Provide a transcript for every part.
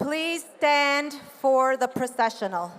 Please stand for the processional.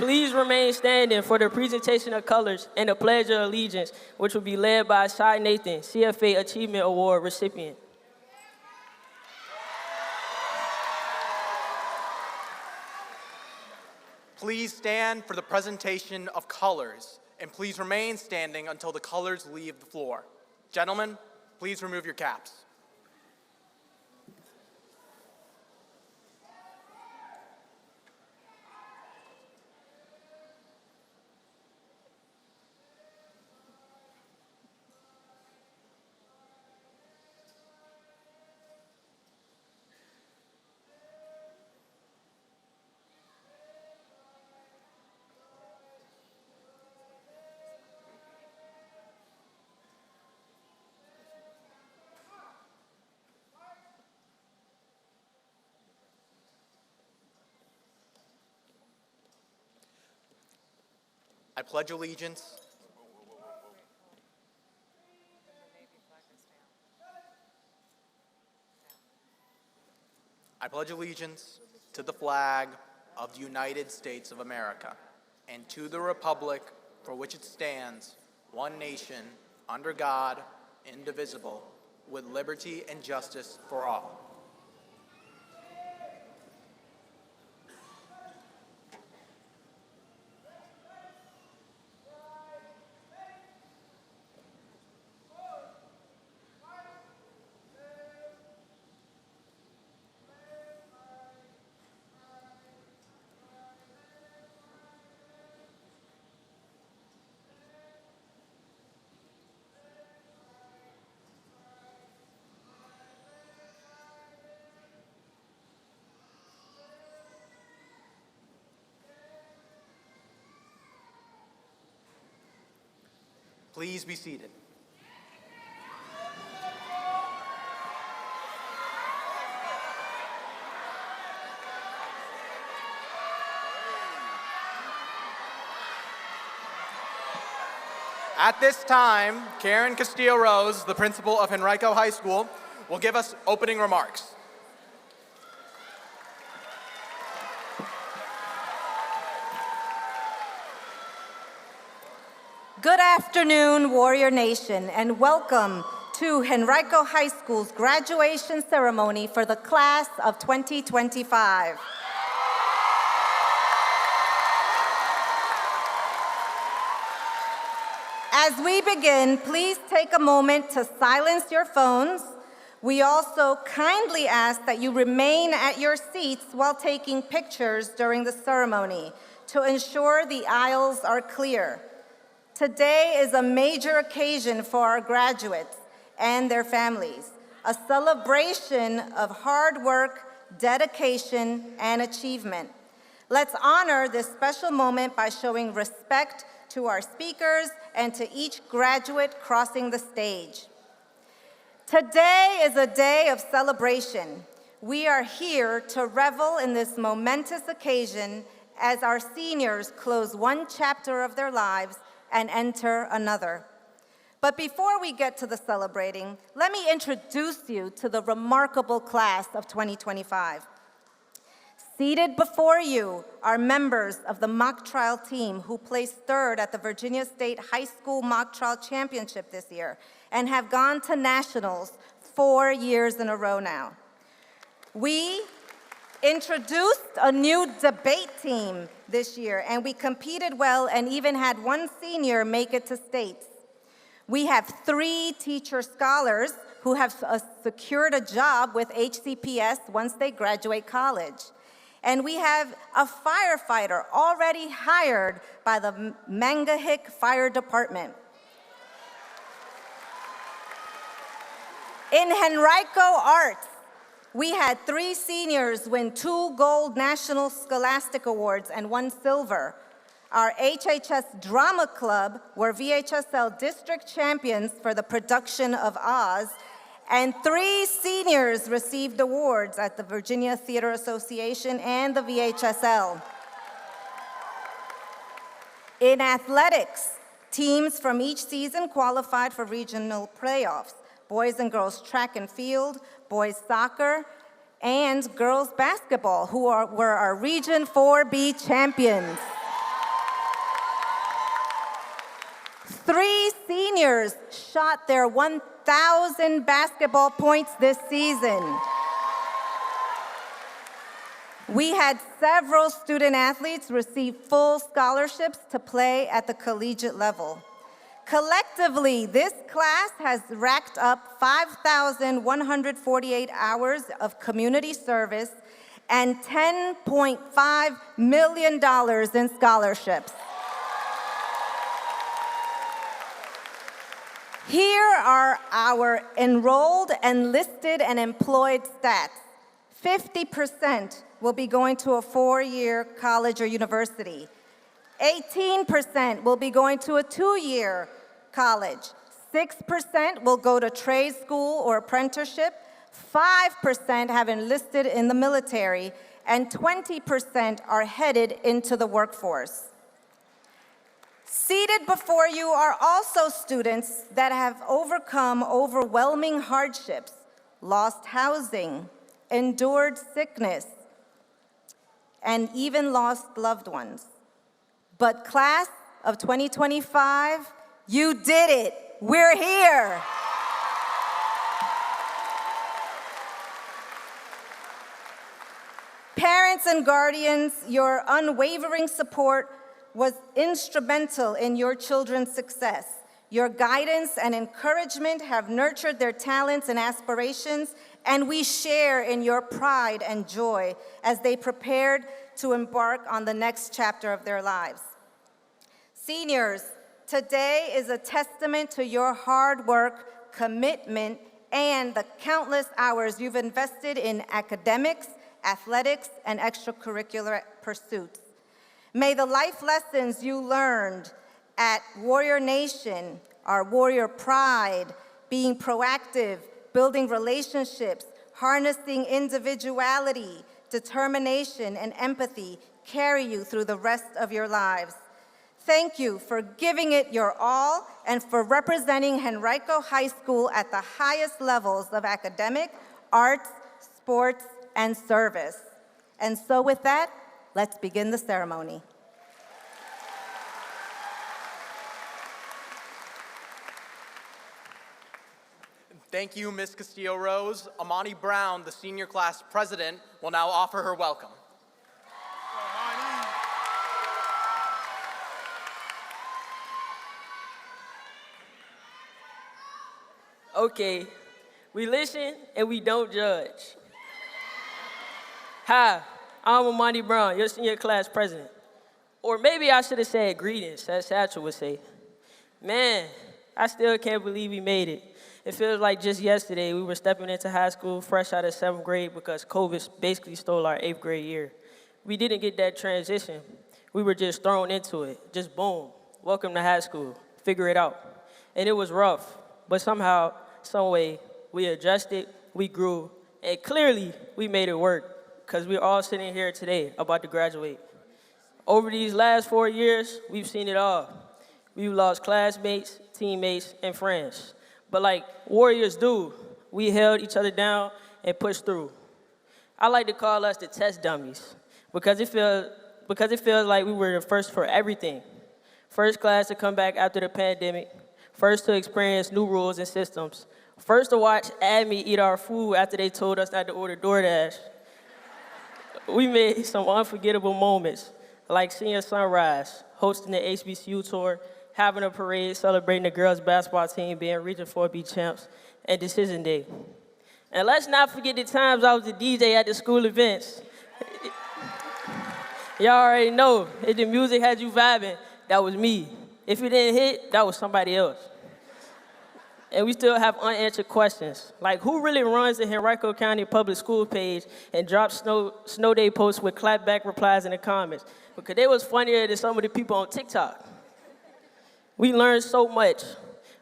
Please remain standing for the presentation of colors and the Pledge of Allegiance, which will be led by Shai Nathan, CFA Achievement Award recipient. Please stand for the presentation of colors, and please remain standing until the colors leave the floor. Gentlemen, please remove your caps. I pledge allegiance to the flag of the United States of America and to the republic for which it stands, one nation, under God, indivisible, with liberty and justice for all. Please be seated. At this time, Karen Castillo-Rose, the principal of Henrico High School, will give us opening remarks. Good afternoon, Warrior Nation, and welcome to Henrico High School's graduation ceremony for the class of 2025. As we begin, please take a moment to silence your phones. We also kindly ask that you remain at your seats while taking pictures during the ceremony to ensure the aisles are clear. Today is a major occasion for our graduates and their families, a celebration of hard work, dedication, and achievement. Let's honor this special moment by showing respect to our speakers and to each graduate crossing the stage. Today is a day of celebration. We are here to revel in this momentous occasion as our seniors close one chapter of their lives and enter another. But before we get to the celebrating, let me introduce you to the remarkable class of 2025. Seated before you are members of the mock trial team who placed third at the Virginia State High School Mock Trial Championship this year and have gone to nationals 4 years in a row now. We introduced a new debate team this year, and we competed well and even had one senior make it to states. We have 3 teacher scholars who have secured a job with HCPS once they graduate college. And we have a firefighter already hired by the Mangahick Fire Department. In Henrico Arts, we had 3 seniors win 2 gold National Scholastic Awards and 1 silver. Our HHS Drama Club were VHSL district champions for the production of Oz, and 3 seniors received awards at the Virginia Theater Association and the VHSL. In athletics, teams from each season qualified for regional playoffs: boys and girls track and field, boys soccer, and girls basketball, who were our Region 4B champions. 3 seniors shot their 1,000 basketball points this season. We had several student athletes receive full scholarships to play at the collegiate level. Collectively, this class has racked up 5,148 hours of community service and $10.5 million in scholarships. Here are our enrolled, enlisted, and employed stats. 50% will be going to a 4-year college or university. 18% will be going to a 2-year college. 6% will go to trade school or apprenticeship. 5% have enlisted in the military, and 20% are headed into the workforce. Seated before you are also students that have overcome overwhelming hardships, lost housing, endured sickness, and even lost loved ones. But class of 2025, you did it. We're here. Parents and guardians, your unwavering support was instrumental in your children's success. Your guidance and encouragement have nurtured their talents and aspirations, and we share in your pride and joy as they prepared to embark on the next chapter of their lives. Seniors, today is a testament to your hard work, commitment, and the countless hours you've invested in academics, athletics, and extracurricular pursuits. May the life lessons you learned at Warrior Nation, our warrior pride, being proactive, building relationships, harnessing individuality, determination, and empathy carry you through the rest of your lives. Thank you for giving it your all and for representing Henrico High School at the highest levels of academic, arts, sports, and service. And so with that, let's begin the ceremony. Thank you, Ms. Castillo-Rose. Amani Brown, the senior class president, will now offer her welcome. Okay, we listen and we don't judge. Hi, I'm Amani Brown, your senior class president. Or maybe I should have said greetings, as Satchel would say. Man, I still can't believe we made it. It feels like just yesterday we were stepping into high school fresh out of 7th grade because COVID basically stole our 8th grade year. We didn't get that transition. We were just thrown into it, just boom, welcome to high school, figure it out. And it was rough, but somehow, some way, we adjusted, we grew, and clearly we made it work because we're all sitting here today about to graduate. Over these last 4 years, we've seen it all. We've lost classmates, teammates, and friends. But like warriors do, we held each other down and pushed through. I like to call us the test dummies because it feels like we were the first for everything. First class to come back after the pandemic, first to experience new rules and systems, first to watch admin eat our food after they told us not to order DoorDash. We made some unforgettable moments, like seeing sunrise, hosting the HBCU tour, having a parade celebrating the girls' basketball team being Region 4B champs, and Decision Day. And let's not forget the times I was the DJ at the school events. Y'all already know, if the music had you vibing, that was me. If it didn't hit, that was somebody else. And we still have unanswered questions, like who really runs the Henrico County Public School page and drops snow day posts with clapback replies in the comments? Because they was funnier than some of the people on TikTok. We learned so much,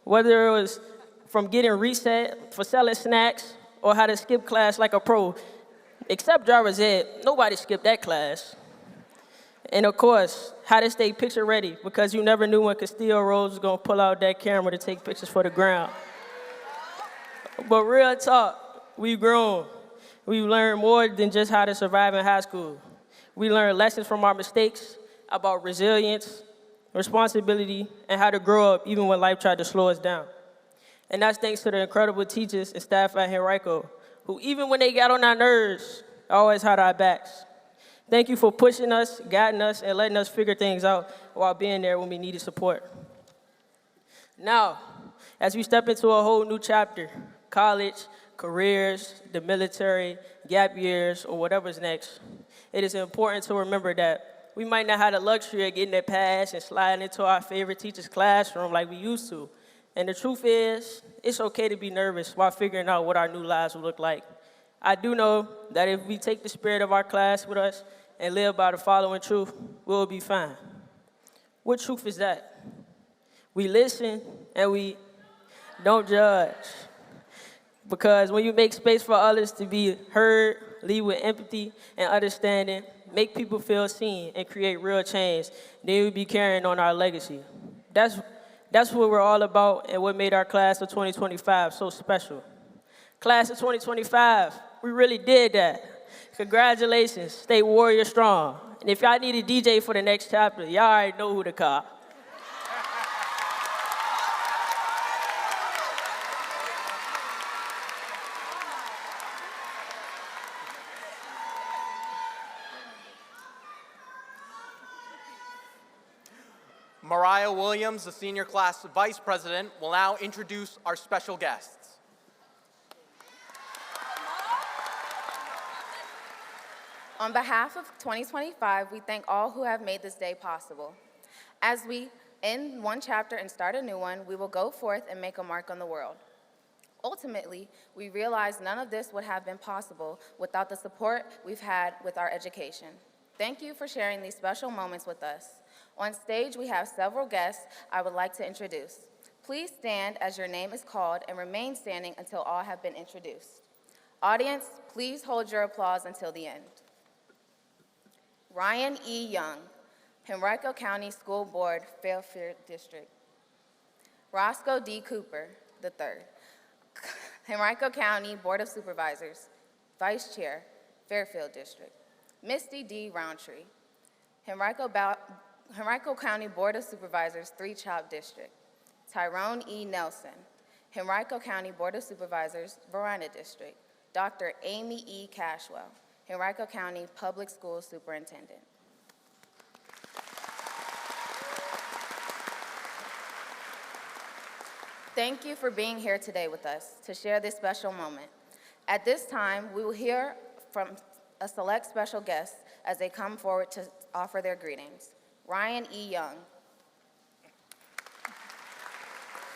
whether it was from getting reset for selling snacks or how to skip class like a pro. Except driver's ed, nobody skipped that class. And of course, how to stay picture ready because you never knew when Castillo-Rose was gonna pull out that camera to take pictures for the ground. But real talk, we've grown. We've learned more than just how to survive in high school. We learned lessons from our mistakes about resilience, responsibility, and how to grow up even when life tried to slow us down. And that's thanks to the incredible teachers and staff at Henrico, who even when they got on our nerves, always had our backs. Thank you for pushing us, guiding us, and letting us figure things out while being there when we needed support. Now, as we step into a whole new chapter, college, careers, the military, gap years, or whatever's next, it is important to remember that we might not have the luxury of getting that pass and sliding into our favorite teacher's classroom like we used to. And the truth is, it's okay to be nervous while figuring out what our new lives will look like. I do know that if we take the spirit of our class with us and live by the following truth, we'll be fine. What truth is that? We listen and we don't judge. Because when you make space for others to be heard, lead with empathy and understanding, make people feel seen, and create real change, then we'll be carrying on our legacy. That's what we're all about and what made our class of 2025 so special. Class of 2025, we really did that. Congratulations, stay warrior strong. And if y'all need a DJ for the next chapter, y'all already know who to call. Mariah Williams, the senior class vice president, will now introduce our special guests. On behalf of 2025, we thank all who have made this day possible. As we end one chapter and start a new one, we will go forth and make a mark on the world. Ultimately, we realize none of this would have been possible without the support we've had with our education. Thank you for sharing these special moments with us. On stage, we have several guests I would like to introduce. Please stand as your name is called and remain standing until all have been introduced. Audience, please hold your applause until the end. Ryan E. Young, Henrico County School Board, Fairfield District. Roscoe D. Cooper, III, Henrico County Board of Supervisors, Vice Chair, Fairfield District. Misty D. Roundtree, Henrico County Board of Supervisors, 3 Chop District. Tyrone E. Nelson, Henrico County Board of Supervisors, Varina District. Dr. Amy E. Cashwell, Henrico County Public Schools Superintendent. Thank you for being here today with us to share this special moment. At this time, we will hear from a select special guest as they come forward to offer their greetings. Ryan E. Young,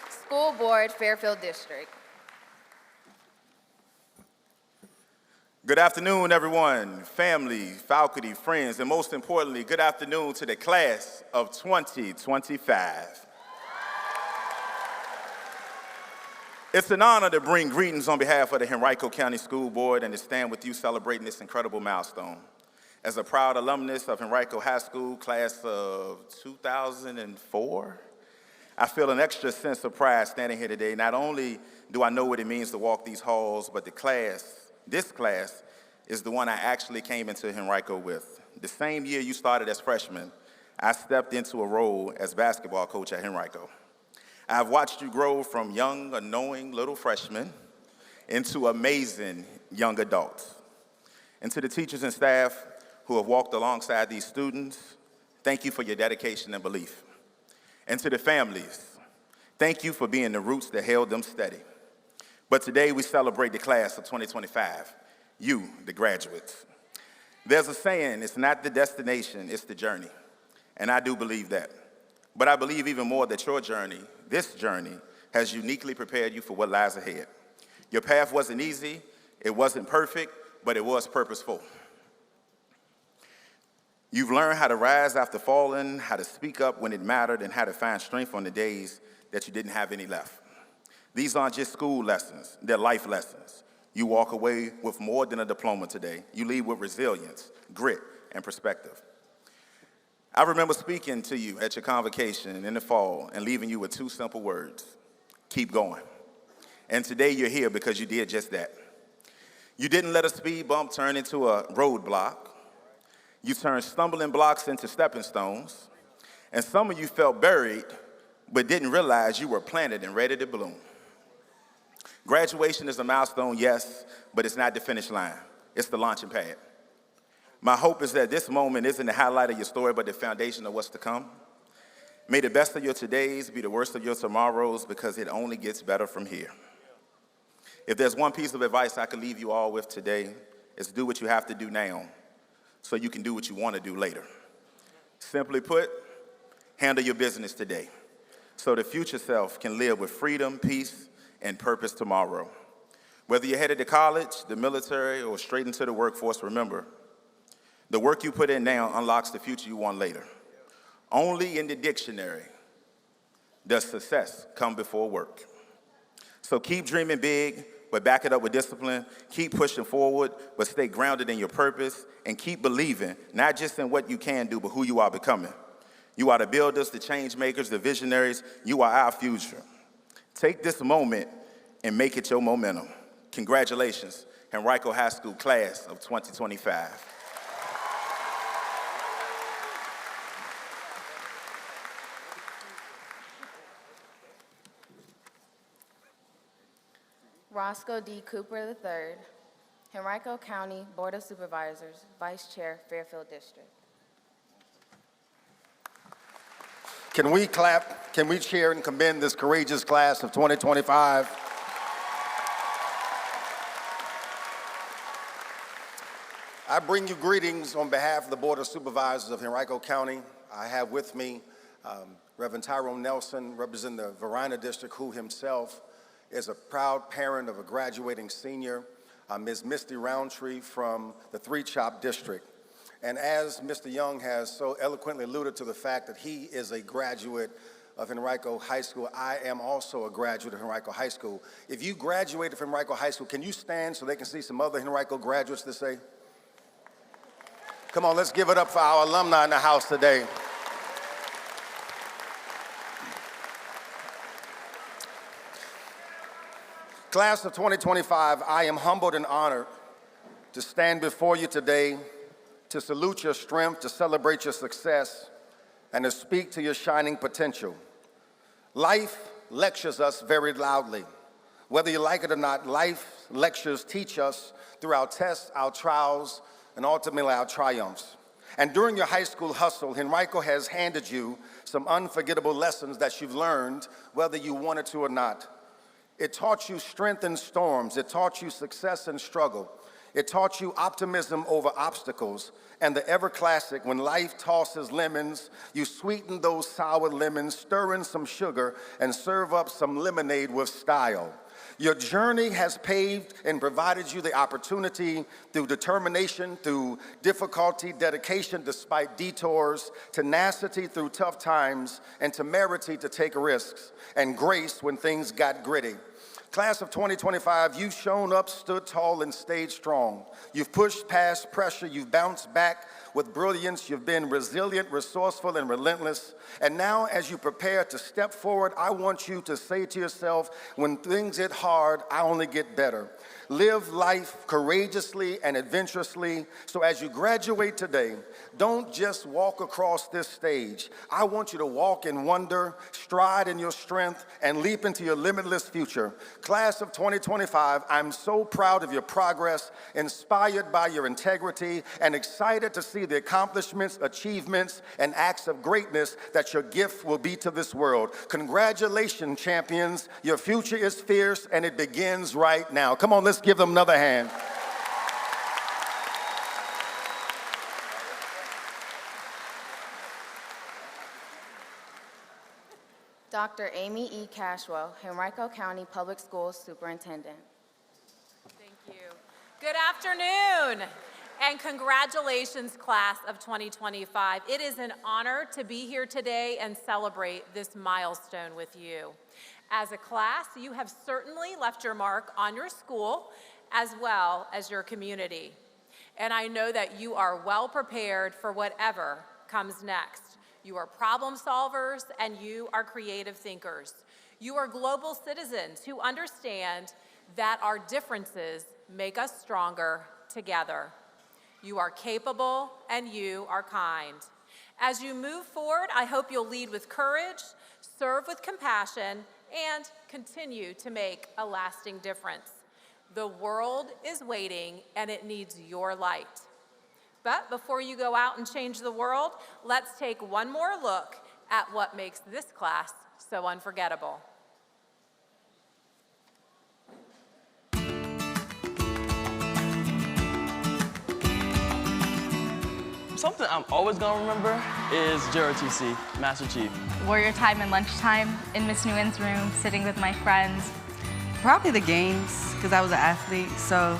School Board, Fairfield District. Good afternoon, everyone, family, faculty, friends, and most importantly, good afternoon to the class of 2025. It's an honor to bring greetings on behalf of the Henrico County School Board and to stand with you celebrating this incredible milestone. As a proud alumnus of Henrico High School, class of 2004, I feel an extra sense of pride standing here today. Not only do I know what it means to walk these halls, but this class is the one I actually came into Henrico with. The same year you started as freshmen, I stepped into a role as basketball coach at Henrico. I've watched you grow from young, unknowing little freshmen into amazing young adults. And to the teachers and staff who have walked alongside these students, thank you for your dedication and belief. And to the families, thank you for being the roots that held them steady. But today we celebrate the class of 2025, you, the graduates. There's a saying, it's not the destination, it's the journey. And I do believe that. But I believe even more that your journey, this journey, has uniquely prepared you for what lies ahead. Your path wasn't easy, it wasn't perfect, but it was purposeful. You've learned how to rise after falling, how to speak up when it mattered, and how to find strength on the days that you didn't have any left. These aren't just school lessons, they're life lessons. You walk away with more than a diploma today. You leave with resilience, grit, and perspective. I remember speaking to you at your convocation in the fall and leaving you with 2 simple words: keep going. And today you're here because you did just that. You didn't let a speed bump turn into a roadblock. You turned stumbling blocks into stepping stones. And some of you felt buried, but didn't realize you were planted and ready to bloom. Graduation is a milestone, yes, but it's not the finish line. It's the launching pad. My hope is that this moment isn't the highlight of your story, but the foundation of what's to come. May the best of your todays be the worst of your tomorrows, because it only gets better from here. If there's one piece of advice I could leave you all with today, it's do what you have to do now so you can do what you want to do later. Simply put, handle your business today so the future self can live with freedom, peace, and purpose tomorrow. Whether you're headed to college, the military, or straight into the workforce, remember, the work you put in now unlocks the future you want later. Only in the dictionary does success come before work. So keep dreaming big, but back it up with discipline. Keep pushing forward, but stay grounded in your purpose, and keep believing, not just in what you can do, but who you are becoming. You are the builders, the change makers, the visionaries. You are our future. Take this moment and make it your momentum. Congratulations, Henrico High School Class of 2025. Roscoe D. Cooper III, Henrico County Board of Supervisors, Vice Chair, Fairfield District. Can we clap? Can we cheer and commend this courageous class of 2025? I bring you greetings on behalf of the Board of Supervisors of Henrico County. I have with me Reverend Tyrone Nelson, representing the Varina District, who himself is a proud parent of a graduating senior, Ms. Misty Roundtree from the Three Chop District. And as Mr. Young has so eloquently alluded to the fact that he is a graduate of Henrico High School, I am also a graduate of Henrico High School. If you graduated from Henrico High School, can you stand so they can see some other Henrico graduates to say? Come on, let's give it up for our alumni in the house today. Class of 2025, I am humbled and honored to stand before you today to salute your strength, to celebrate your success, and to speak to your shining potential. Life lectures us very loudly. Whether you like it or not, life lectures teach us through our tests, our trials, and ultimately our triumphs. And during your high school hustle, Henrico has handed you some unforgettable lessons that you've learned, whether you wanted to or not. It taught you strength in storms. It taught you success in struggle. It taught you optimism over obstacles. And the ever classic, when life tosses lemons, you sweeten those sour lemons, stir in some sugar, and serve up some lemonade with style. Your journey has paved and provided you the opportunity through determination, through difficulty, dedication despite detours, tenacity through tough times, and temerity to take risks, and grace when things got gritty. Class of 2025, you've shown up, stood tall, and stayed strong. You've pushed past pressure, you've bounced back with brilliance, you've been resilient, resourceful, and relentless. And now, as you prepare to step forward, I want you to say to yourself, when things get hard, I only get better. Live life courageously and adventurously, so as you graduate today, don't just walk across this stage. I want you to walk in wonder, stride in your strength, and leap into your limitless future. Class of 2025, I'm so proud of your progress, inspired by your integrity, and excited to see the accomplishments, achievements, and acts of greatness that your gift will be to this world. Congratulations, champions. Your future is fierce, and it begins right now. Come on, let's give them another hand. Dr. Amy E. Cashwell, Henrico County Public Schools Superintendent. Thank you. Good afternoon, and congratulations, class of 2025. It is an honor to be here today and celebrate this milestone with you. As a class, you have certainly left your mark on your school as well as your community. And I know that you are well prepared for whatever comes next. You are problem solvers and you are creative thinkers. You are global citizens who understand that our differences make us stronger together. You are capable and you are kind. As you move forward, I hope you'll lead with courage, serve with compassion, and continue to make a lasting difference. The world is waiting, and it needs your light. But before you go out and change the world, let's take one more look at what makes this class so unforgettable. Something I'm always gonna remember is JROTC, Master Chief. Warrior time and lunchtime in Miss Nguyen's room, sitting with my friends. Probably the games, because I was an athlete, so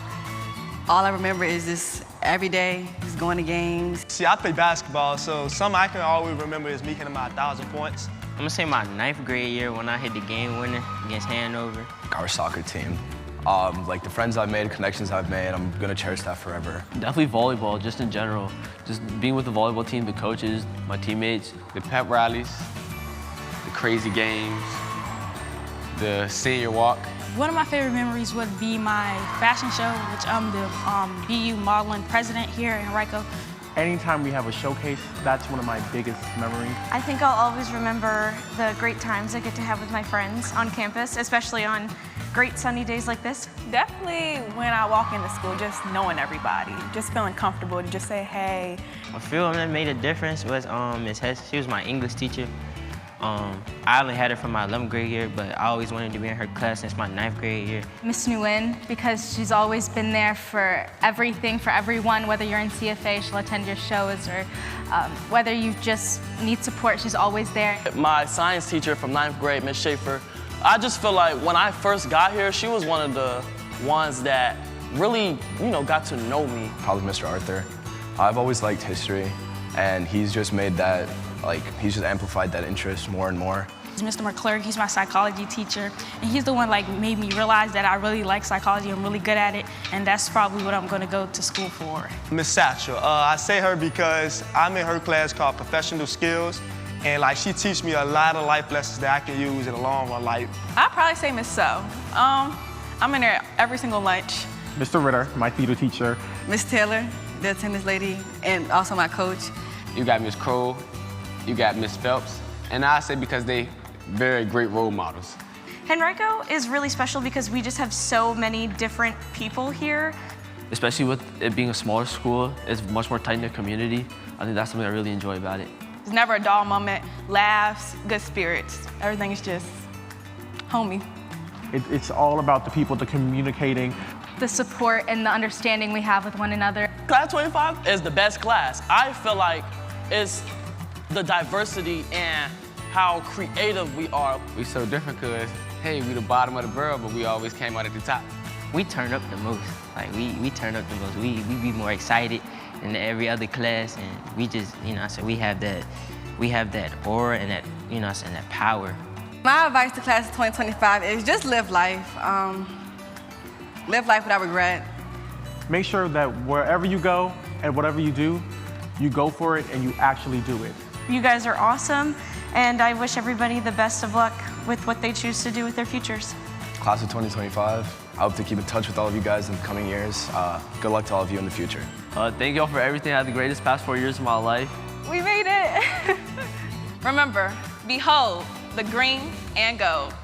all I remember is just every day, just going to games. See, I play basketball, so something I can always remember is me hitting my 1,000 points. I'm gonna say my 9th grade year when I hit the game winner against Hanover. Our soccer team. Like the friends I've made, connections I've made, I'm gonna cherish that forever. Definitely volleyball, just in general. Just being with the volleyball team, the coaches, my teammates. The pep rallies, the crazy games, the senior walk. One of my favorite memories would be my fashion show, which I'm the BU modeling president here in Henrico. Anytime we have a showcase, that's one of my biggest memories. I think I'll always remember the great times I get to have with my friends on campus, especially on great sunny days like this. Definitely when I walk into school, just knowing everybody, just feeling comfortable to just say, hey. I feel that made a difference was Ms. Hess. She was my English teacher. I only had her from my 11th grade year, but I always wanted to be in her class since my 9th grade year. Miss Nguyen, because she's always been there for everything, for everyone, whether you're in CFA, she'll attend your shows, or whether you just need support, she's always there. My science teacher from 9th grade, Ms. Schaefer, I just feel like when I first got here, she was one of the ones that really, got to know me. Probably Mr. Arthur. I've always liked history, and he's just made that, he's just amplified that interest more and more. Mr. McClurg, he's my psychology teacher, and he's the one made me realize that I really like psychology, I'm really good at it, and that's probably what I'm gonna go to school for. Miss Satchel, I say her because I'm in her class called Professional Skills, and she teaches me a lot of life lessons that I can use in the long run life. I'd probably say Miss So. I'm in there every single lunch. Mr. Ritter, my theater teacher. Miss Taylor, the attendance lady, and also my coach. You got Miss Kroll, you got Miss Phelps, and I say because they very great role models. Henrico is really special because we just have so many different people here. Especially with it being a smaller school, it's much more tight-knit community. I think that's something I really enjoy about it. It's never a dull moment, laughs, good spirits. Everything is just homey. It's all about the people, the communicating. The support and the understanding we have with one another. Class 25 is the best class. I feel like it's the diversity and how creative we are. We so different because, hey, we the bottom of the barrel, but we always came out at the top. We turn up the most. We turn up the most. We be more excited than every other class, and we just, so we have that aura and that, and that power. My advice to class of 2025 is just live life. Live life without regret. Make sure that wherever you go and whatever you do, you go for it and you actually do it. You guys are awesome, and I wish everybody the best of luck with what they choose to do with their futures. Class of 2025, I hope to keep in touch with all of you guys in the coming years. Good luck to all of you in the future. Thank y'all for everything. I had the greatest past 4 years of my life. We made it. Remember, behold the green and gold.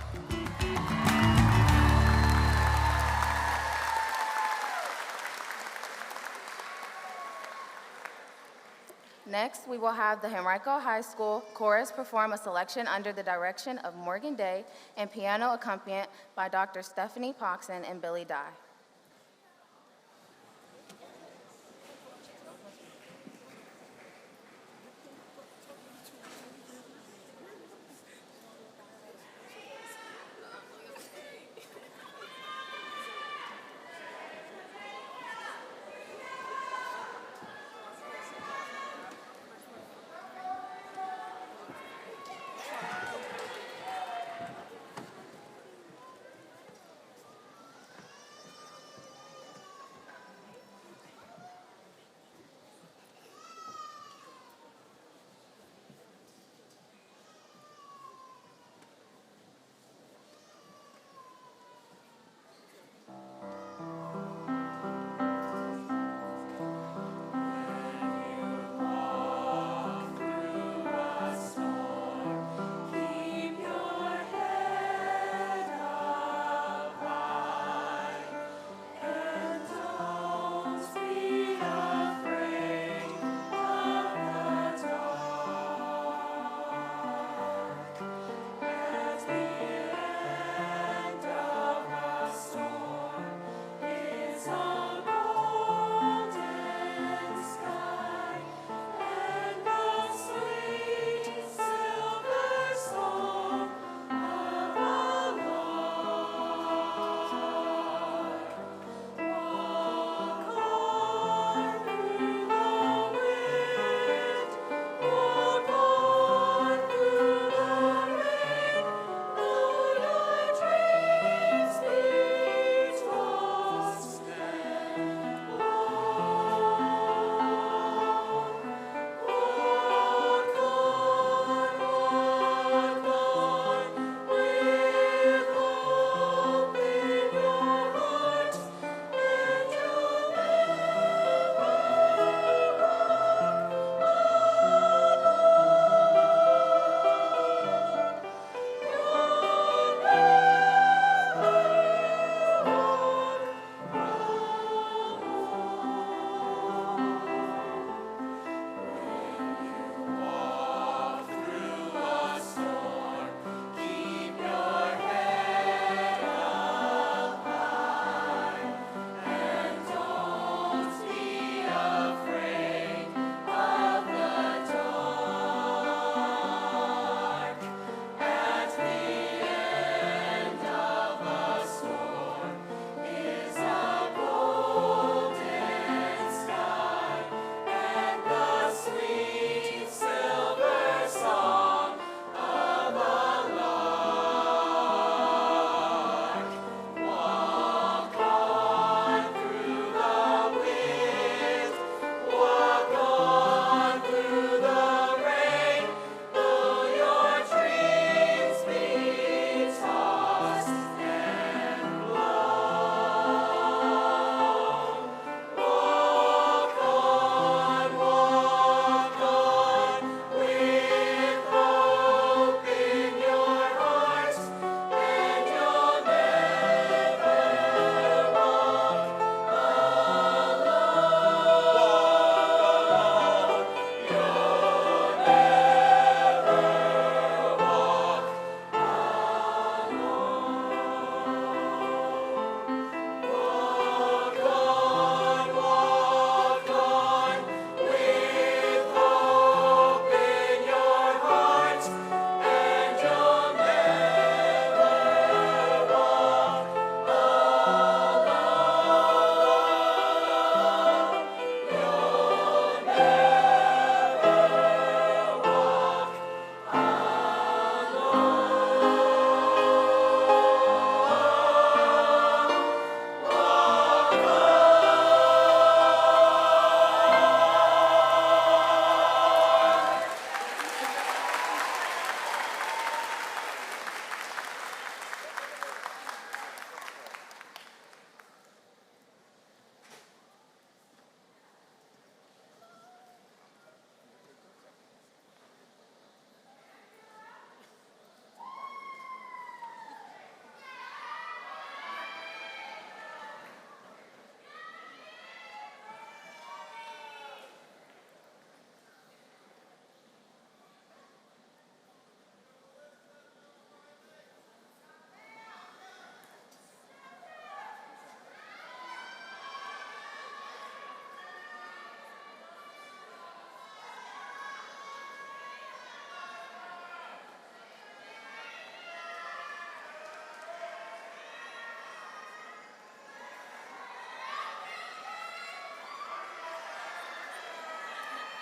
Next, we will have the Henrico High School Chorus perform a selection under the direction of Morgan Day and piano accompanied by Dr. Stephanie Poxon and Billy Dye.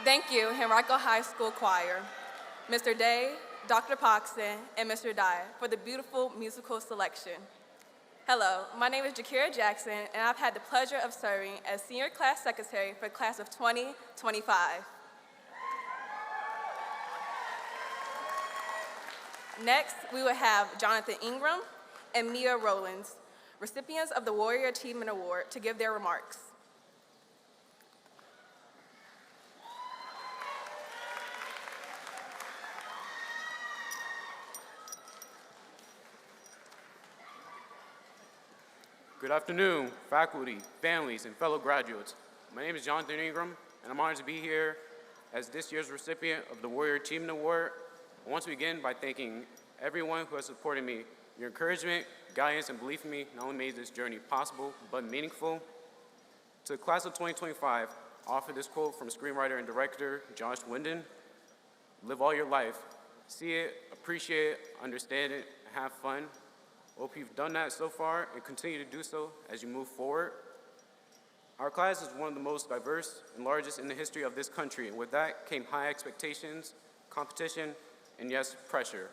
Thank you, Henrico High School Choir, Mr. Day, Dr. Poxon, and Mr. Dye for the beautiful musical selection. Hello, my name is Jakira Jackson, and I've had the pleasure of serving as Senior Class Secretary for the class of 2025. Next, we will have Jonathan Ingram and Mia Rowlands, recipients of the Warrior Achievement Award, to give their remarks. Good afternoon, faculty, families, and fellow graduates. My name is Jonathan Ingram, and I'm honored to be here as this year's recipient of the Warrior Achievement Award. I want to begin by thanking everyone who has supported me. Your encouragement, guidance, and belief in me not only made this journey possible, but meaningful. To the class of 2025, I offer this quote from screenwriter and director Josh Wyndon: "Live all your life. See it, appreciate it, understand it, and have fun." Hope you've done that so far and continue to do so as you move forward. Our class is one of the most diverse and largest in the history of this country, and with that came high expectations, competition, and yes, pressure.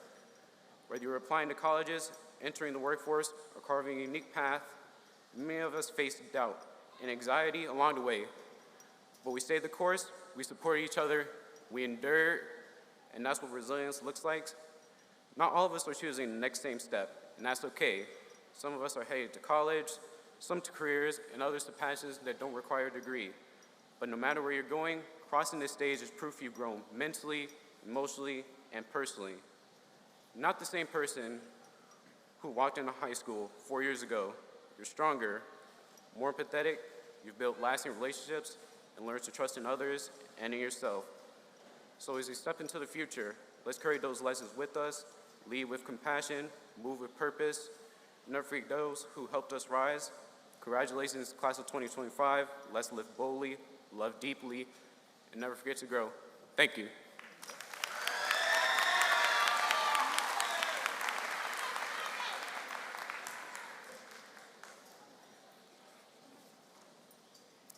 Whether you're applying to colleges, entering the workforce, or carving a unique path, many of us face doubt and anxiety along the way. But we stayed the course, we supported each other, we endured, and that's what resilience looks like. Not all of us are choosing the next same step, and that's okay. Some of us are headed to college, some to careers, and others to passions that don't require a degree. But no matter where you're going, crossing this stage is proof you've grown mentally, emotionally, and personally. Not the same person who walked into high school 4 years ago. You're stronger, more empathetic, you've built lasting relationships, and learned to trust in others and in yourself. So as we step into the future, let's carry those lessons with us, lead with compassion, move with purpose, never forget those who helped us rise. Congratulations, class of 2025. Let's live boldly, love deeply, and never forget to grow. Thank you.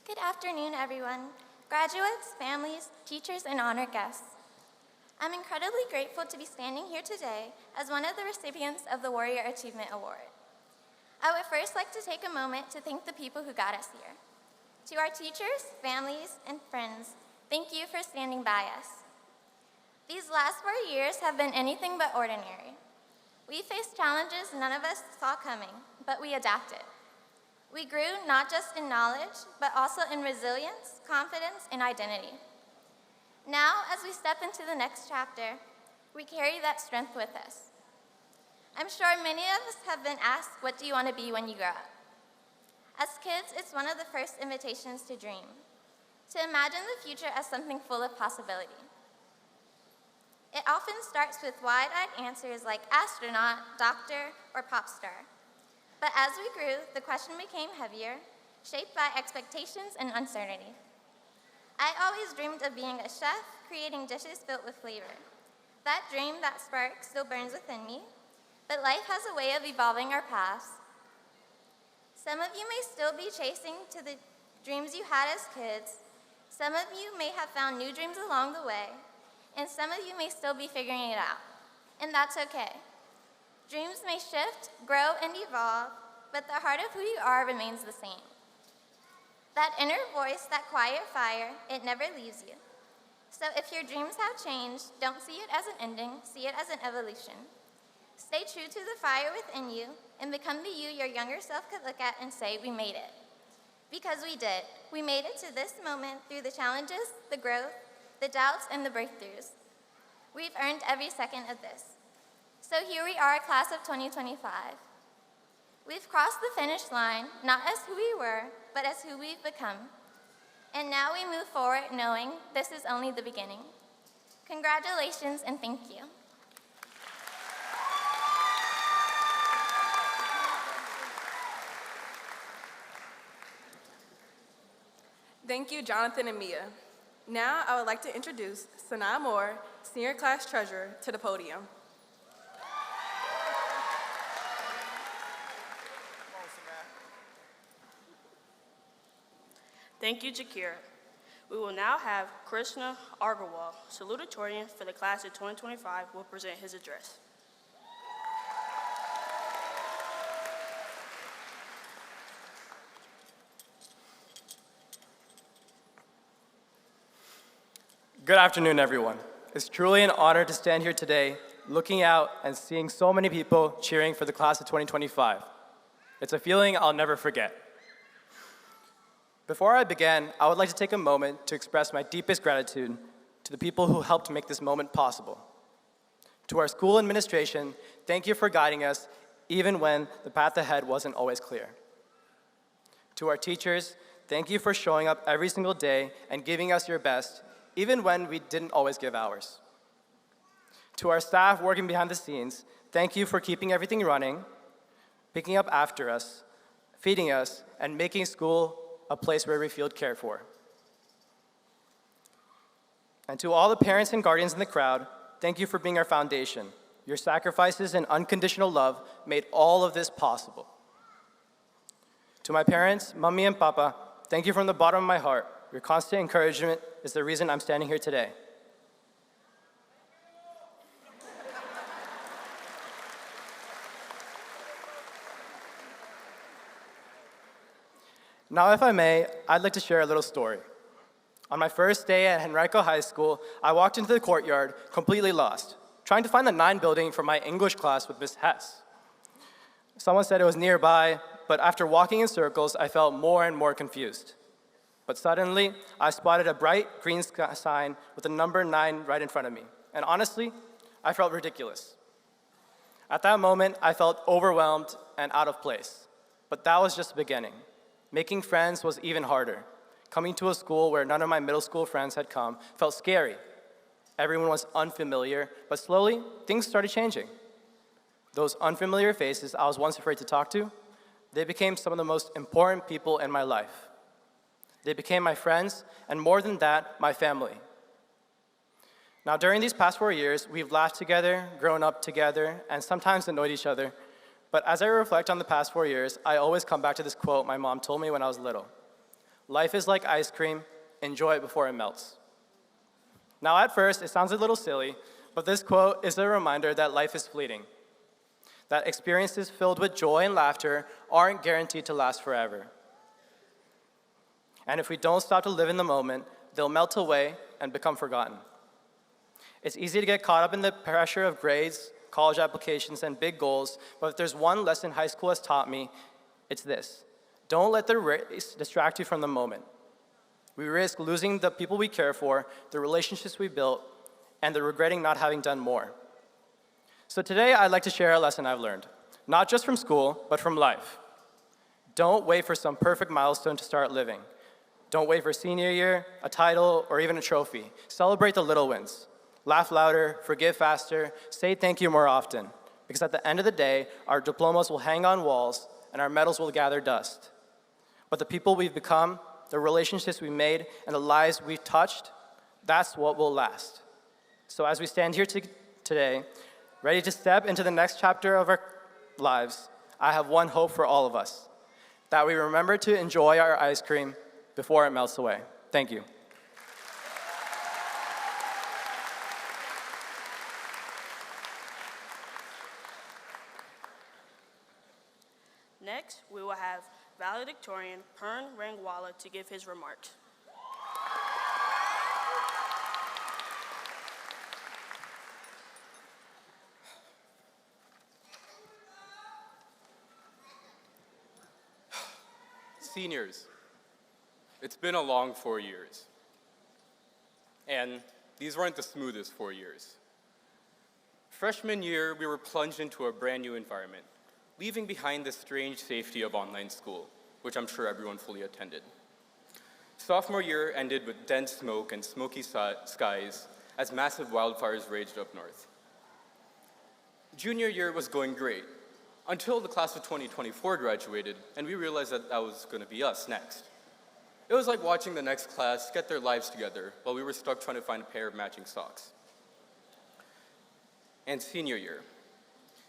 Good afternoon, everyone. Graduates, families, teachers, and honored guests. I'm incredibly grateful to be standing here today as one of the recipients of the Warrior Achievement Award. I would first like to take a moment to thank the people who got us here. To our teachers, families, and friends, thank you for standing by us. These last 4 years have been anything but ordinary. We faced challenges none of us saw coming, but we adapted. We grew not just in knowledge, but also in resilience, confidence, and identity. Now, as we step into the next chapter, we carry that strength with us. I'm sure many of us have been asked, what do you want to be when you grow up? As kids, it's one of the first invitations to dream, to imagine the future as something full of possibility. It often starts with wide-eyed answers like astronaut, doctor, or pop star. But as we grew, the question became heavier, shaped by expectations and uncertainty. I always dreamed of being a chef, creating dishes filled with flavor. That dream, that spark, still burns within me, but life has a way of evolving our paths. Some of you may still be chasing to the dreams you had as kids. Some of you may have found new dreams along the way, and some of you may still be figuring it out, and that's okay. Dreams may shift, grow, and evolve, but the heart of who you are remains the same. That inner voice, that quiet fire, it never leaves you. So if your dreams have changed, don't see it as an ending, see it as an evolution. Stay true to the fire within you and become the you your younger self could look at and say, we made it. Because we did. We made it to this moment through the challenges, the growth, the doubts, and the breakthroughs. We've earned every second of this. So here we are, class of 2025. We've crossed the finish line, not as who we were, but as who we've become. And now we move forward knowing this is only the beginning. Congratulations and thank you. Thank you, Jonathan and Mia. Now I would like to introduce Sanaa Moore, Senior Class Treasurer, to the podium. Thank you, Jakira. We will now have Krishna Agarwal, Salutatorian for the class of 2025, will present his address. Good afternoon, everyone. It's truly an honor to stand here today, looking out and seeing so many people cheering for the class of 2025. It's a feeling I'll never forget. Before I begin, I would like to take a moment to express my deepest gratitude to the people who helped make this moment possible. To our school administration, thank you for guiding us even when the path ahead wasn't always clear. To our teachers, thank you for showing up every single day and giving us your best, even when we didn't always give ours. To our staff working behind the scenes, thank you for keeping everything running, picking up after us, feeding us, and making school a place where we feel cared for. And to all the parents and guardians in the crowd, thank you for being our foundation. Your sacrifices and unconditional love made all of this possible. To my parents, Mommy and Papa, thank you from the bottom of my heart. Your constant encouragement is the reason I'm standing here today. Now, if I may, I'd like to share a little story. On my first day at Henrico High School, I walked into the courtyard completely lost, trying to find the 9 building for my English class with Miss Hess. Someone said it was nearby, but after walking in circles, I felt more and more confused. But suddenly, I spotted a bright green sign with the number 9 right in front of me. And honestly, I felt ridiculous. At that moment, I felt overwhelmed and out of place. But that was just the beginning. Making friends was even harder. Coming to a school where none of my middle school friends had come felt scary. Everyone was unfamiliar, but slowly, things started changing. Those unfamiliar faces I was once afraid to talk to, they became some of the most important people in my life. They became my friends, and more than that, my family. Now, during these past 4 years, we've laughed together, grown up together, and sometimes annoyed each other. But as I reflect on the past 4 years, I always come back to this quote my mom told me when I was little. Life is like ice cream, enjoy it before it melts. Now, at first, it sounds a little silly, but this quote is a reminder that life is fleeting, that experiences filled with joy and laughter aren't guaranteed to last forever. And if we don't stop to live in the moment, they'll melt away and become forgotten. It's easy to get caught up in the pressure of grades, college applications, and big goals, but if there's one lesson high school has taught me, it's this. Don't let the race distract you from the moment. We risk losing the people we care for, the relationships we built, and the regretting not having done more. So today, I'd like to share a lesson I've learned, not just from school, but from life. Don't wait for some perfect milestone to start living. Don't wait for senior year, a title, or even a trophy. Celebrate the little wins. Laugh louder, forgive faster, say thank you more often. Because at the end of the day, our diplomas will hang on walls and our medals will gather dust. But the people we've become, the relationships we made, and the lives we've touched, that's what will last. So as we stand here today, ready to step into the next chapter of our lives, I have one hope for all of us, that we remember to enjoy our ice cream before it melts away. Thank you. Next, we will have Valedictorian Pern Rangwala to give his remarks. Seniors, it's been a long 4 years. And these weren't the smoothest 4 years. Freshman year, we were plunged into a brand new environment, leaving behind the strange safety of online school, which I'm sure everyone fully attended. Sophomore year ended with dense smoke and smoky skies as massive wildfires raged up north. Junior year was going great, until the class of 2024 graduated, and we realized that that was going to be us next. It was like watching the next class get their lives together while we were stuck trying to find a pair of matching socks. And senior year.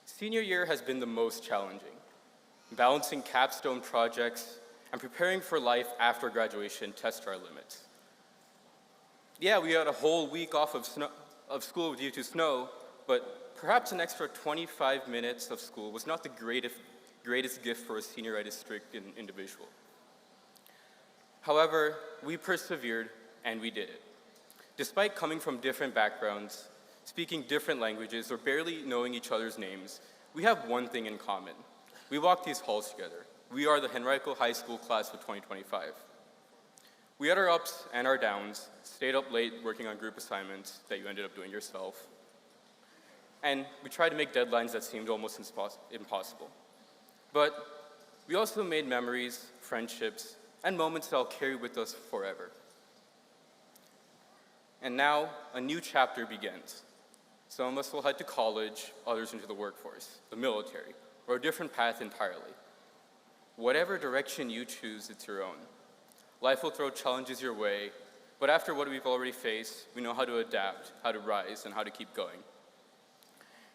Senior year has been the most challenging. Balancing capstone projects and preparing for life after graduation test our limits. Yeah, we had a whole week off of school due to snow, but perhaps an extra 25 minutes of school was not the greatest gift for a senioritis strict individual. However, we persevered and we did it. Despite coming from different backgrounds, speaking different languages, or barely knowing each other's names, we have one thing in common. We walk these halls together. We are the Henrico High School class of 2025. We had our ups and our downs, stayed up late working on group assignments that you ended up doing yourself, and we tried to make deadlines that seemed almost impossible. But we also made memories, friendships, and moments that will carry with us forever. And now, a new chapter begins. Some of us will head to college, others into the workforce, the military, or a different path entirely. Whatever direction you choose, it's your own. Life will throw challenges your way, but after what we've already faced, we know how to adapt, how to rise, and how to keep going.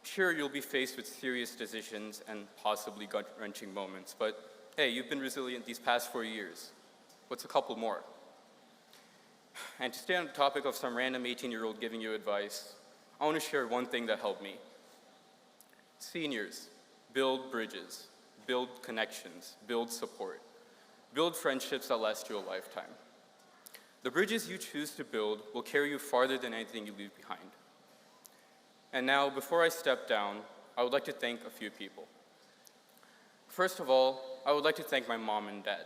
Sure, you'll be faced with serious decisions and possibly gut-wrenching moments, but hey, you've been resilient these past 4 years. What's a couple more? And to stay on the topic of some random 18-year-old giving you advice, I want to share one thing that helped me. Seniors, build bridges, build connections, build support, build friendships that last you a lifetime. The bridges you choose to build will carry you farther than anything you leave behind. And now, before I step down, I would like to thank a few people. First of all, I would like to thank my mom and dad.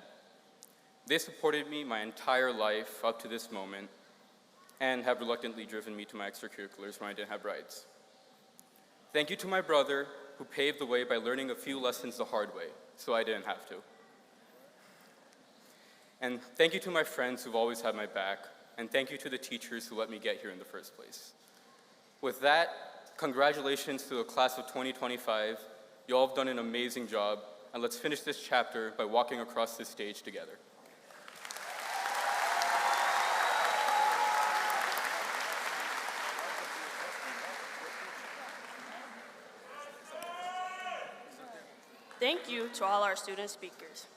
They supported me my entire life up to this moment and have reluctantly driven me to my extracurriculars when I didn't have rides. Thank you to my brother, who paved the way by learning a few lessons the hard way, so I didn't have to. And thank you to my friends who've always had my back, and thank you to the teachers who let me get here in the first place. With that, congratulations to the class of 2025. You all have done an amazing job, and let's finish this chapter by walking across this stage together. Thank you to all our student speakers.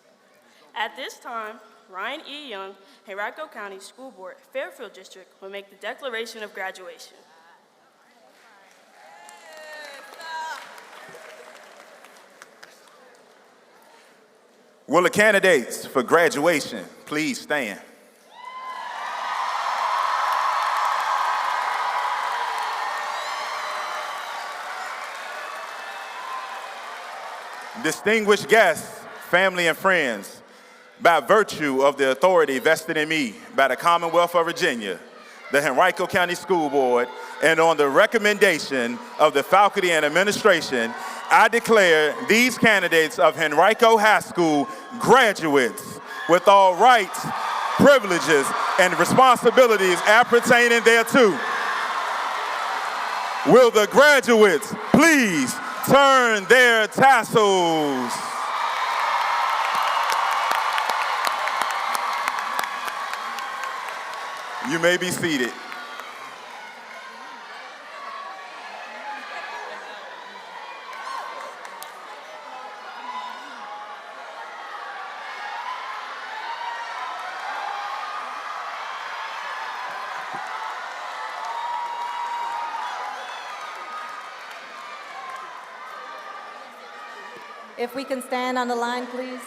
At this time, Ryan E. Young, Henrico County School Board, Fairfield District, will make the declaration of graduation. Will the candidates for graduation please stand? Distinguished guests, family, and friends, by virtue of the authority vested in me by the Commonwealth of Virginia, the Henrico County School Board, and on the recommendation of the faculty and administration, I declare these candidates of Henrico High School graduates with all rights, privileges, and responsibilities appertaining thereto. Will the graduates please turn their tassels? You may be seated. If we can stand on the line, please.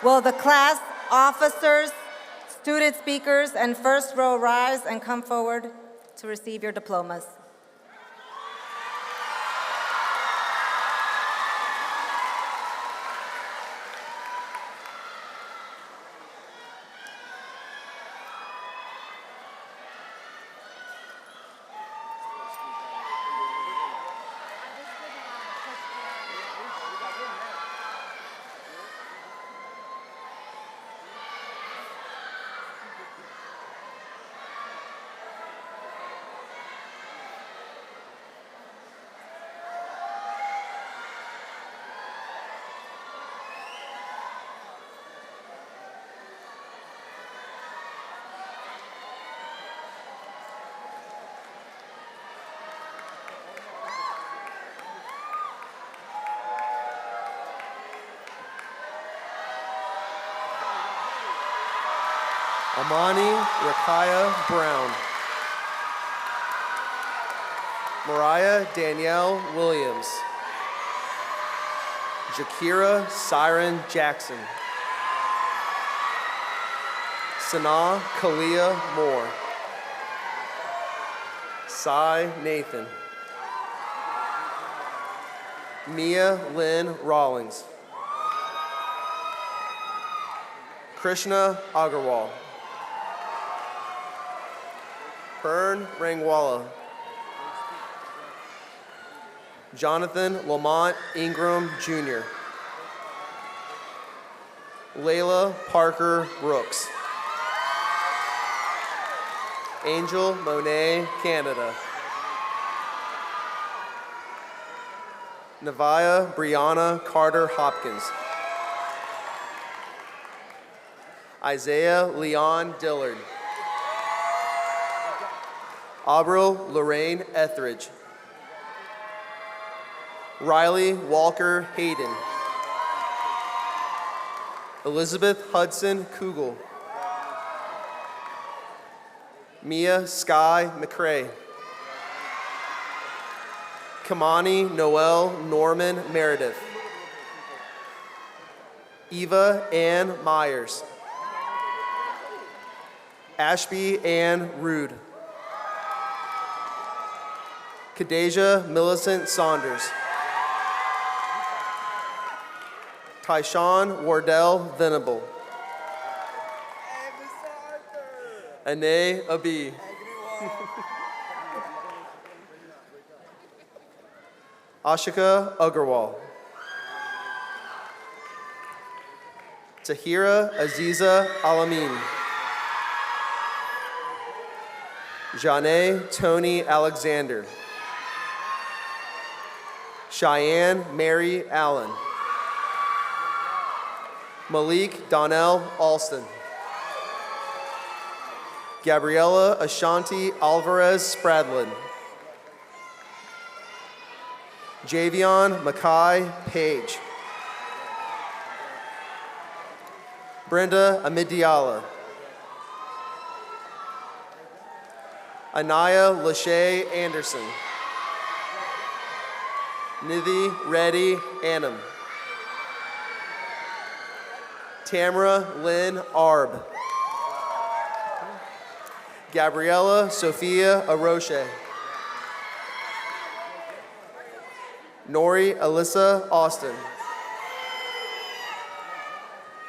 Will the class officers, student speakers, and first row rise and come forward to receive your diplomas? Amani Rakaya Brown. Mariah Danielle Williams. Jakira Siren Jackson. Sanaa Kalia Moore. Sai Nathan. Mia Lynn Rawlings. Krishna Agarwal. Pern Rangwala. Jonathan Lamont Ingram Jr. Layla Parker Brooks. Angel Monet Canada. Navaya Brianna Carter Hopkins. Isaiah Leon Dillard. Avril Lorraine Etheridge. Riley Walker Hayden. Elizabeth Hudson Kugel. Mia Sky McCrae. Kamani Noel Norman Meredith. Eva Ann Myers. Ashby Ann Rude. Kadeja Millicent Saunders. Tyshawn Wardell Venable. Ane Abi. Ashika Agarwal. Tahira Aziza Alamin. Janae Tony Alexander. Cheyenne Mary Allen. Malik Donnell Alston. Gabriella Ashanti Alvarez Spradlin. Javion Mackay Page. Brenda Amidiala. Anaya Lachey Anderson. Nidhi Reddy Annam. Tamara Lynn Arb. Gabriella Sophia Aroche. Nori Alyssa Austin.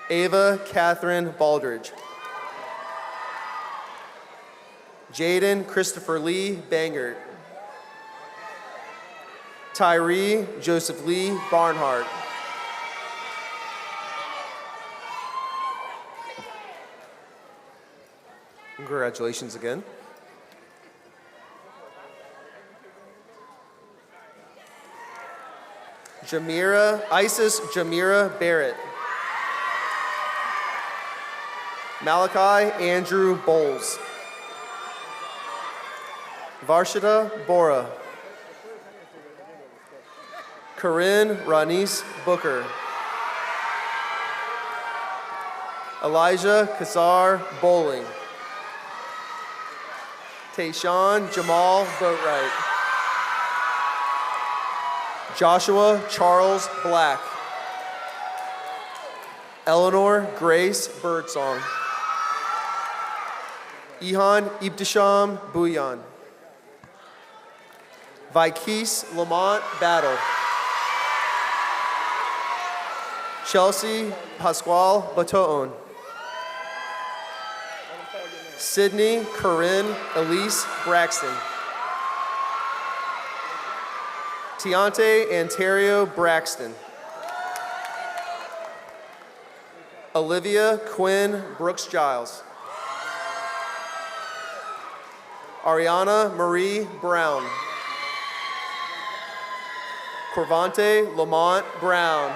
Ava Catherine Baldridge. Jaden Christopher Lee Bangert. Tyree Joseph Lee Barnhart. Congratulations again. Isis Jamira Barrett. Malachi Andrew Bowles. Varshita Bora. Corinne Ranice Booker. Elijah Kassar Bowling. Tayshawn Jamal Boatwright. Joshua Charles Black. Eleanor Grace Birdsong. Ihan Ibtisham Bouyan. Vikes Lamont Battle. Chelsea Pasquale Batoon. Sydney Corinne Elise Braxton. Tiante Ontario Braxton. Olivia Quinn Brooks Giles. Ariana Marie Brown. Corvante Lamont Brown.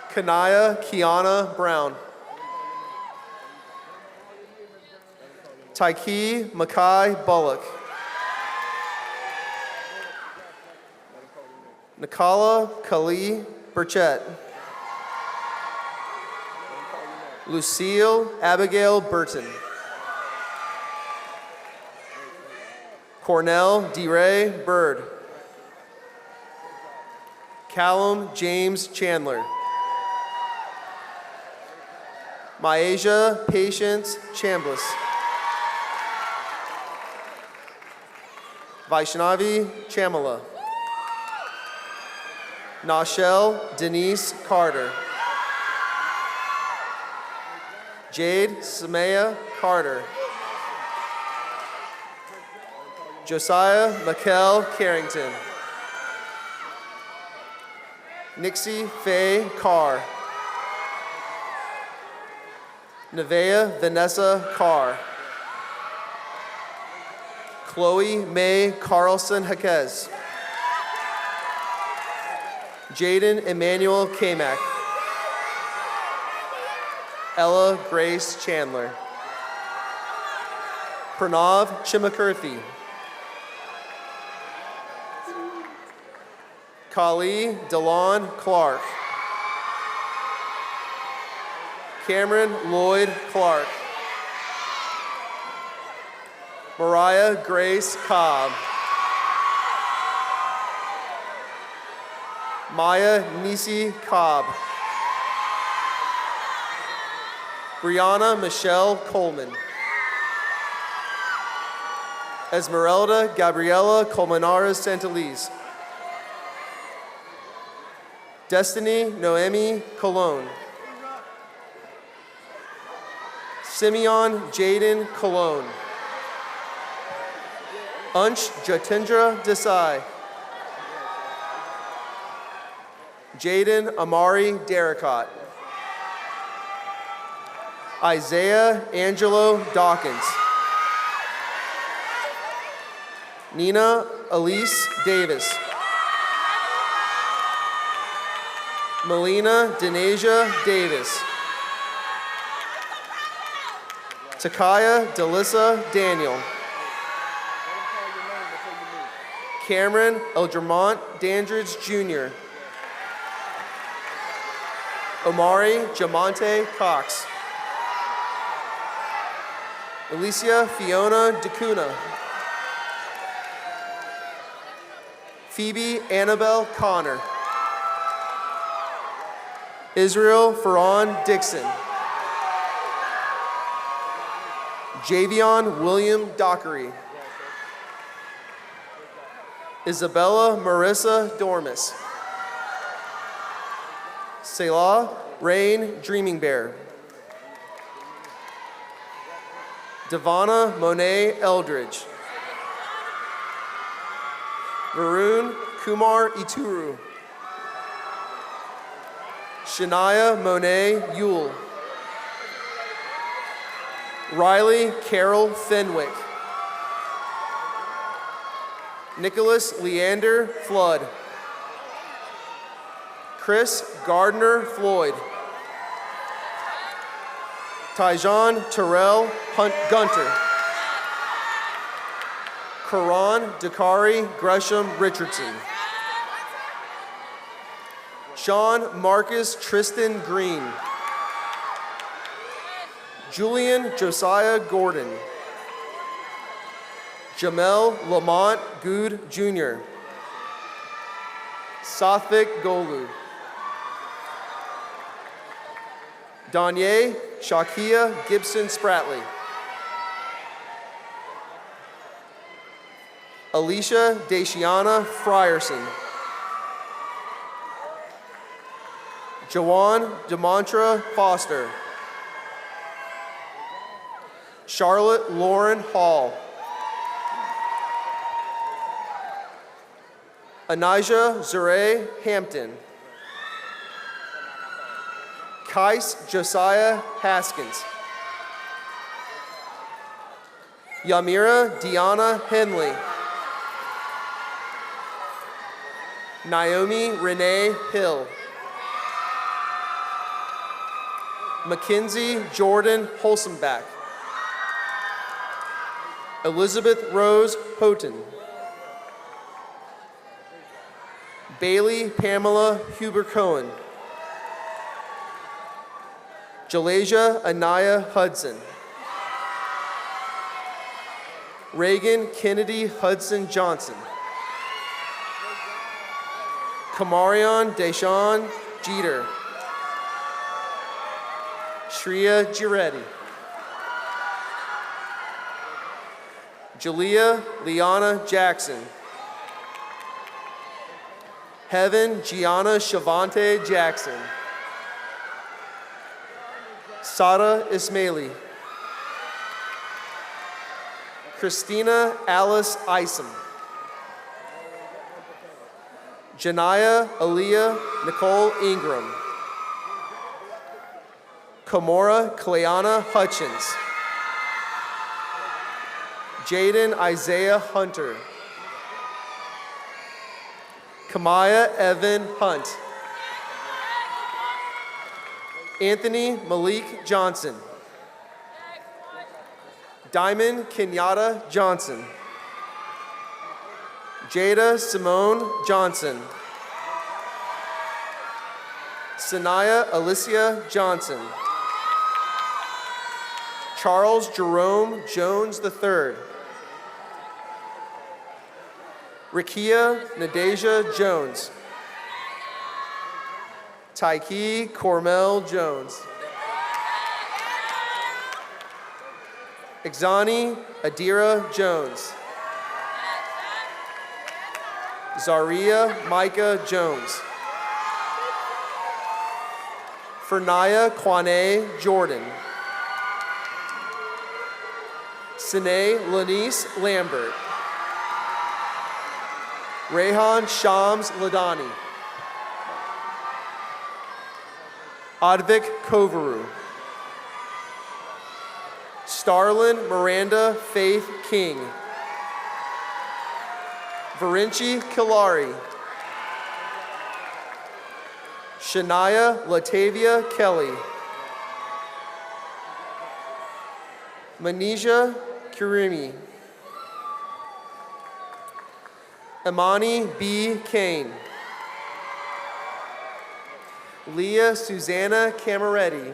Kanaya Kiana Brown. Tyke Makai Bullock. Nikala Kali Burchett. Lucille Abigail Burton. Cornell DeRay Bird. Callum James Chandler. Myasia Patience Chambliss. Vaishnavi Chamala. Nashelle Denise Carter. Jade Samaya Carter. Josiah Mikkel Carrington. Nixie Faye Carr. Nevaeh Vanessa Carr. Chloe May Carlson Jaquez. Jaden Emmanuel Kamak. Ella Grace Chandler. Pranav Chimakurthy. Kali Delon Clark. Cameron Lloyd Clark. Mariah Grace Cobb. Maya Nisi Cobb. Brianna Michelle Coleman. Esmeralda Gabriela Colmenares Santeliz. Destiny Noemi Colon. Simeon Jaden Colon. Unsh Jatindra Desai. Jaden Amari Derricott. Isaiah Angelo Dawkins. Nina Elise Davis. Melina Denasia Davis. Takaya Delissa Daniel. Cameron Eldramont Dandridge Jr. Omari Jamonte Cox. Alicia Fiona DeCuna. Phoebe Annabelle Connor. Israel Ferron Dixon. Javion William Dockery. Isabella Marissa Dormis. Selah Rain Dreaming Bear. Devonna Monet Eldridge. Varun Kumar Ituru. Shania Monet Yule. Riley Carol Fenwick. Nicholas Leander Flood. Chris Gardner Floyd. Tyjon Terrell Hunt Gunter. Karan Dakari Gresham Richardson. Sean Marcus Tristan Green. Julian Josiah Gordon. Jamel Lamont Good Jr. Sathvik Golu. Danye Shakia Gibson Spratley. Alicia Daciana Frierson. Jawan Demontra Foster. Charlotte Lauren Hall. Anijah Zure Hampton. Kais Josiah Haskins. Yamira Deanna Henley. Naomi Renee Hill. Mackenzie Jordan Holsomback. Elizabeth Rose Houghton. Bailey Pamela Huber Cohen. Jalasia Anaya Hudson. Reagan Kennedy Hudson Johnson. Kamarion Deshawn Jeter. Shreya Giretti. Jalea Liana Jackson. Heaven Gianna Shavante Jackson. Sada Ismaili. Christina Alice Isom. Janaya Aaliyah Nicole Ingram. Kamora Cleana Hutchins. Jaden Isaiah Hunter. Kamaya Evan Hunt. Anthony Malik Johnson. Diamond Kenyatta Johnson. Jada Simone Johnson. Sanaya Alicia Johnson. Charles Jerome Jones III. Rakia Nadeja Jones. Tyke Cormel Jones. Exani Adira Jones. Zaria Micah Jones. Fernaya Kwane Jordan. Sine Lanice Lambert. Rehan Shams Ladani. Advik Kovaru. Starlin Miranda Faith King. Varinci Kilari. Shania Latavia Kelly. Manisha Kurimi. Amani B. Kane. Leah Susanna Camaretti.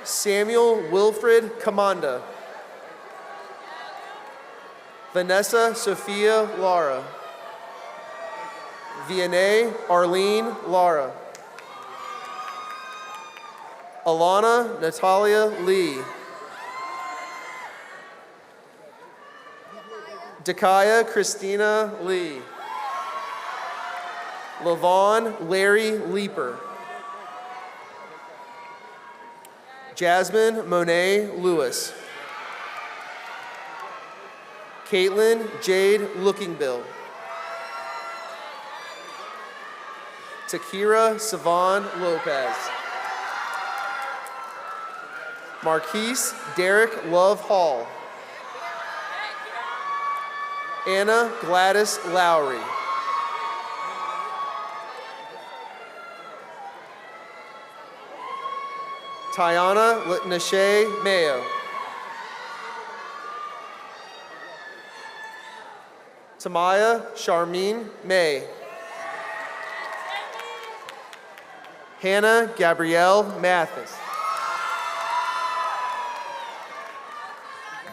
Samuel Wilfred Kamanda. Vanessa Sophia Lara. Vianney Arlene Lara. Alana Natalia Lee. Dakaya Christina Lee. Lavon Larry Leeper. Jasmine Monet Lewis. Caitlin Jade Lookingbill. Takira Savon Lopez. Marquise Derek Love Hall. Anna Gladys Lowry. Tiana Nashe Mayo. Tamaya Charmine May. Hannah Gabrielle Mathis.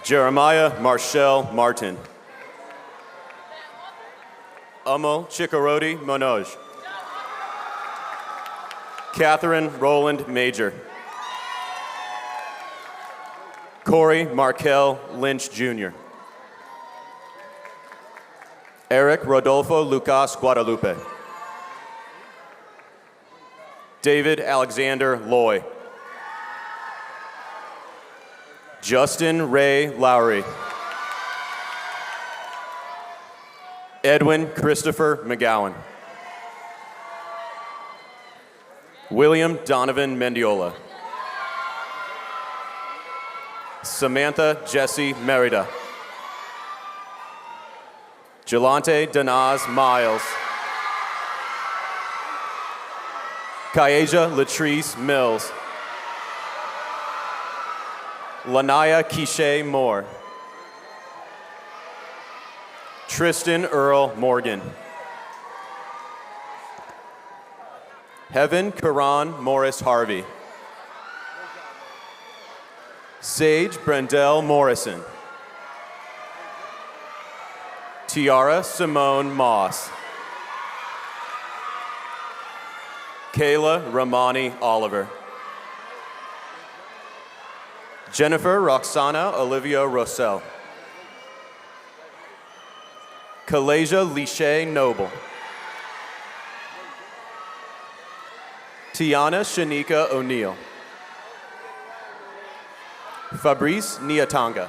Jeremiah Marshall Martin. Amo Chikarodi Monoj. Catherine Roland Major. Corey Markel Lynch Jr. Eric Rodolfo Lucas Guadalupe. David Alexander Loy. Justin Ray Lowry. Edwin Christopher McGowan. William Donovan Mendiola. Samantha Jessie Merida. Jelante Danaz Miles. Kaeja Latrice Mills. Lanaya Quiche Moore. Tristan Earl Morgan. Heaven Karan Morris Harvey. Sage Brendel Morrison. Tiara Simone Moss. Kayla Ramani Oliver. Jennifer Roxana Olivia Rossell. Kalasia Lishay Noble. Tiana Shanika O'Neill. Fabrice Niatanga.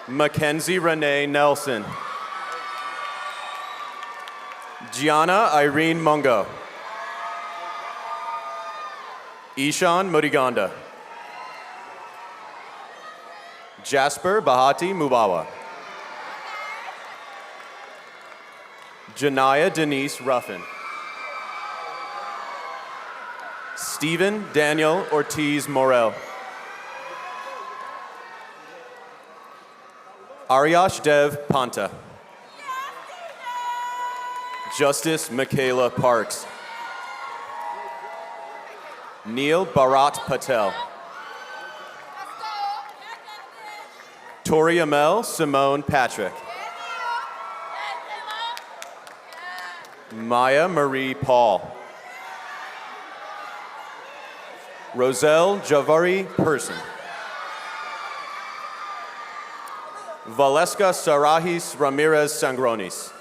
Mackenzie Renee Nelson. Gianna Irene Mungo. Ishan Mudiganda. Jasper Bahati Mubawa. Janaya Denise Ruffin. Stephen Daniel Ortiz Morel. Aryash Dev Panta. Justice Michaela Parks. Neil Bharat Patel. Tori Amel Simone Patrick. Maya Marie Paul. Roselle Javari Person. Valeska Sarahis Ramirez Sangronis.